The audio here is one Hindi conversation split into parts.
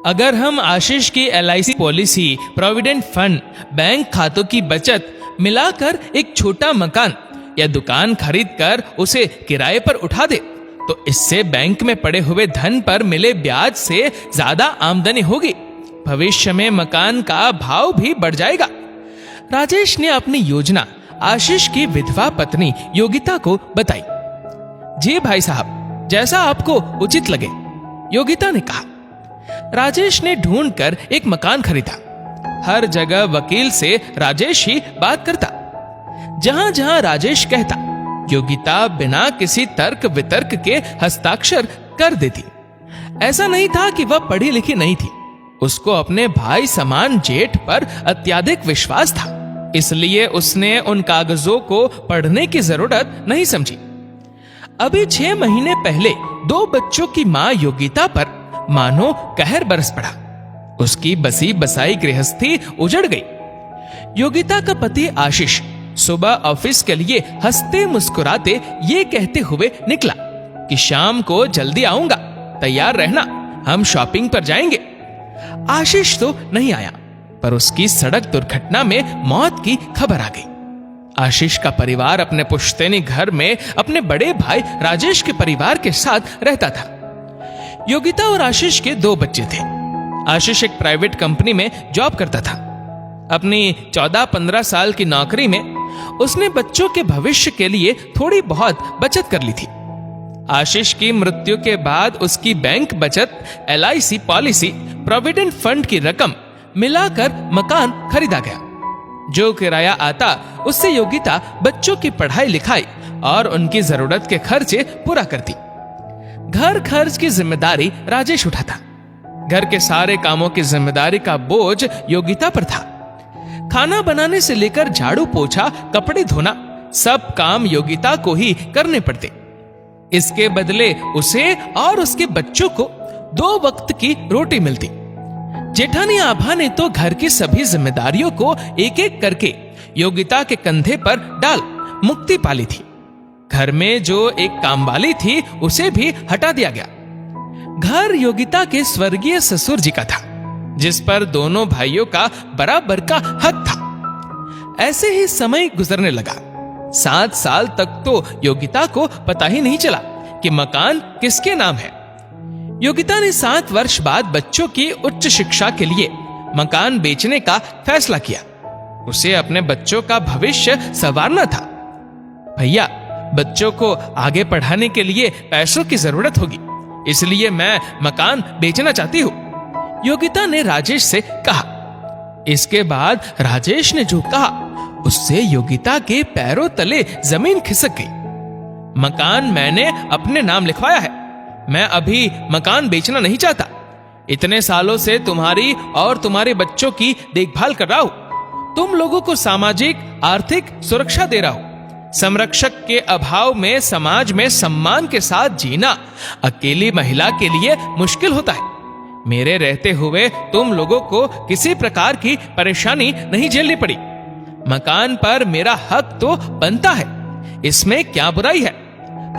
अगर हम आशीष की LIC policy, provident fund, bank खातों की बचत मिलाकर एक छोटा मकान या दुकान खरीद कर उसे किराए पर उठा दे तो इससे बैंक में पड़े हुए धन पर मिले ब्याज से ज्यादा आमदनी होगी। भविष्य में मकान का भाव भी बढ़ जाएगा। राजेश ने अपनी योजना आशीष की विधवा पत्नी योगिता को बताई। जी भाई साहब, जैसा आपको उचित लगे, योगिता ने कहा। राजेश ने ढूंढकर एक मकान खरीदा। हर जगह वकील से राजेश ही बात करता। जहां जहां राजेश कहता, योगिता बिना किसी तर्क वितर्क के हस्ताक्षर कर देती। ऐसा नहीं था कि वह पढ़ी लिखी नहीं थी, उसको अपने भाई समान जेठ पर अत्यधिक विश्वास था, इसलिए उसने उन कागजों को पढ़ने की जरूरत नहीं समझी। अभी 6 महीने पहले 2 बच्चों की मां योगिता पर मानो कहर बरस पड़ा। उसकी बसी बसाई गृहस्थी उजड़ गई। योगिता का पति आशीष सुबह ऑफिस के लिए हंसते मुस्कुराते ये कहते हुए निकला कि शाम को जल्दी आऊंगा, तैयार रहना, हम शॉपिंग पर जाएंगे। आशीष तो नहीं आया, पर उसकी सड़क दुर्घटना में मौत की खबर आ गई। आशीष का परिवार अपने पुश्तैनी घर में अपने बड़े भाई राजेश के परिवार के साथ रहता था। योगिता और आशीष के 2 बच्चे थे। आशीष एक प्राइवेट कंपनी में जॉब करता था। अपनी 14-15 साल की नौकरी में उसने बच्चों के भविष्य के लिए थोड़ी बहुत बचत कर ली थी। आशीष की मृत्यु के बाद उसकी बैंक बचत, LIC पॉलिसी, प्रोविडेंट फंड की रकम मिलाकर मकान खरीदा गया। जो किराया आता उससे योगिता बच्चों की पढ़ाई लिखाई और उनकी जरूरत के खर्चे पूरा करती। घर खर्च की जिम्मेदारी राजेश उठाता। घर के सारे कामों की जिम्मेदारी का बोझ योगिता पर था। खाना बनाने से लेकर झाड़ू पोछा, कपड़े धोना, सब काम योगिता को ही करने पड़ते। इसके बदले उसे और उसके बच्चों को 2 वक्त की रोटी मिलती। जेठानी आभा ने तो घर की सभी जिम्मेदारियों को एक एक करके योगिता के कंधे पर डाल मुक्ति पाली थी। घर में जो एक कामवाली थी उसे भी हटा दिया गया। घर योगिता के स्वर्गीय ससुर जी का था, जिस पर दोनों भाइयों का बराबर का हक था। ऐसे ही समय गुजरने लगा। 7 साल तक तो योगिता को पता ही नहीं चला कि मकान किसके नाम है। योगिता ने 7 वर्ष बाद बच्चों की उच्च शिक्षा के लिए मकान बेचने का फैसला किया। उसे अपने बच्चों का भविष्य संवारना था। भैया, बच्चों को आगे पढ़ाने के लिए पैसों की जरूरत होगी, इसलिए मैं मकान बेचना चाहती हूँ, योगिता ने राजेश से कहा। इसके बाद राजेश ने जो कहा उससे योगिता के पैरों तले जमीन खिसक गई। मकान मैंने अपने नाम लिखवाया है, मैं अभी मकान बेचना नहीं चाहता। इतने सालों से तुम्हारी और तुम्हारे बच्चों की देखभाल कर रहा हूं। तुम लोगों को सामाजिक आर्थिक सुरक्षा दे रहा हूं। संरक्षक के अभाव में समाज में सम्मान के साथ जीना अकेली महिला के लिए मुश्किल होता है। मेरे रहते हुए तुम लोगों को किसी प्रकार की परेशानी नहीं झेलनी पड़ी। मकान पर मेरा हक तो बनता है, इसमें क्या बुराई है।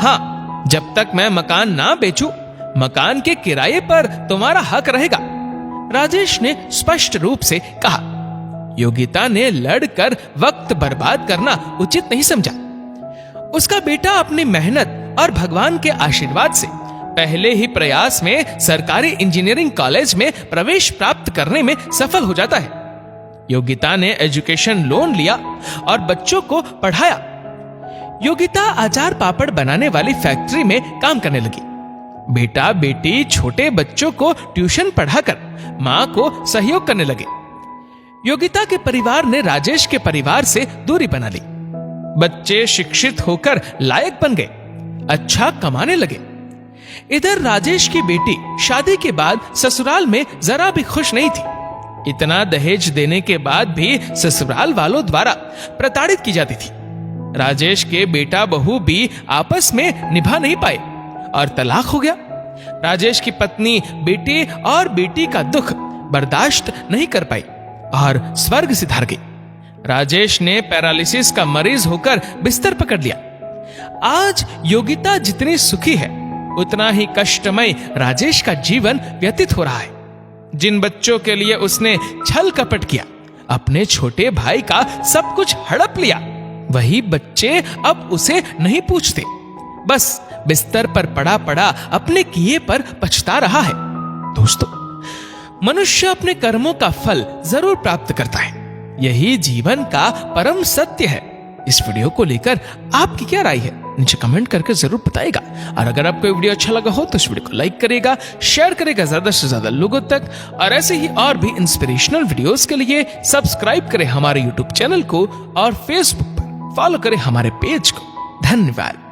हाँ, जब तक मैं मकान ना बेचूं, मकान के किराए पर तुम्हारा हक रहेगा, राजेश ने स्पष्ट रूप से कहा। योगिता ने लड़कर वक्त बर्बाद करना उचित नहीं समझा। उसका बेटा अपनी मेहनत और भगवान के आशीर्वाद से पहले ही प्रयास में सरकारी इंजीनियरिंग कॉलेज में प्रवेश प्राप्त करने में सफल हो जाता है। योगिता ने एजुकेशन लोन लिया और बच्चों को पढ़ाया। योगिता अचार पापड़ बनाने वाली फैक्ट्री में काम करने लगी। बेटा बेटी छोटे बच्चों को ट्यूशन पढ़ाकर मां को सहयोग करने लगे। योगिता के परिवार ने राजेश के परिवार से दूरी बना ली। बच्चे शिक्षित होकर लायक बन गए, अच्छा कमाने लगे। इधर राजेश की बेटी शादी के बाद ससुराल में जरा भी खुश नहीं थी। इतना दहेज देने के बाद भी ससुराल वालों द्वारा प्रताड़ित की जाती थी। राजेश के बेटा बहू भी आपस में निभा नहीं पाए और तलाक हो गया। राजेश की पत्नी बेटे और बेटी का दुख बर्दाश्त नहीं कर पाई और स्वर्ग सिधार गई। राजेश ने पैरालिसिस का मरीज होकर बिस्तर पकड़ लिया। आज योगिता जितनी सुखी है, उतना ही कष्टमय राजेश का जीवन व्यतीत हो रहा है। जिन बच्चों के लिए उसने छल कपट किया, अपने छोटे भाई का सब कुछ हड़प लिया, वही बच्चे अब उसे नहीं पूछते, बस बिस्तर पर पड़ा पड़ा अपने किए पर पछता रहा है। दोस्तों, मनुष्य अपने कर्मों का फल जरूर प्राप्त करता है, यही जीवन का परम सत्य है। इस वीडियो को लेकर आपकी क्या राय है, नीचे कमेंट करके जरूर बताएगा। और अगर आपको वीडियो अच्छा लगा हो तो इस वीडियो को लाइक करेगा, शेयर करेगा ज्यादा से ज्यादा लोगों तक, और ऐसे ही और भी इंस्पिरेशनल वीडियोस के लिए सब्सक्राइब करें हमारे यूट्यूब चैनल को और फेसबुक पर फॉलो करें हमारे पेज को। धन्यवाद।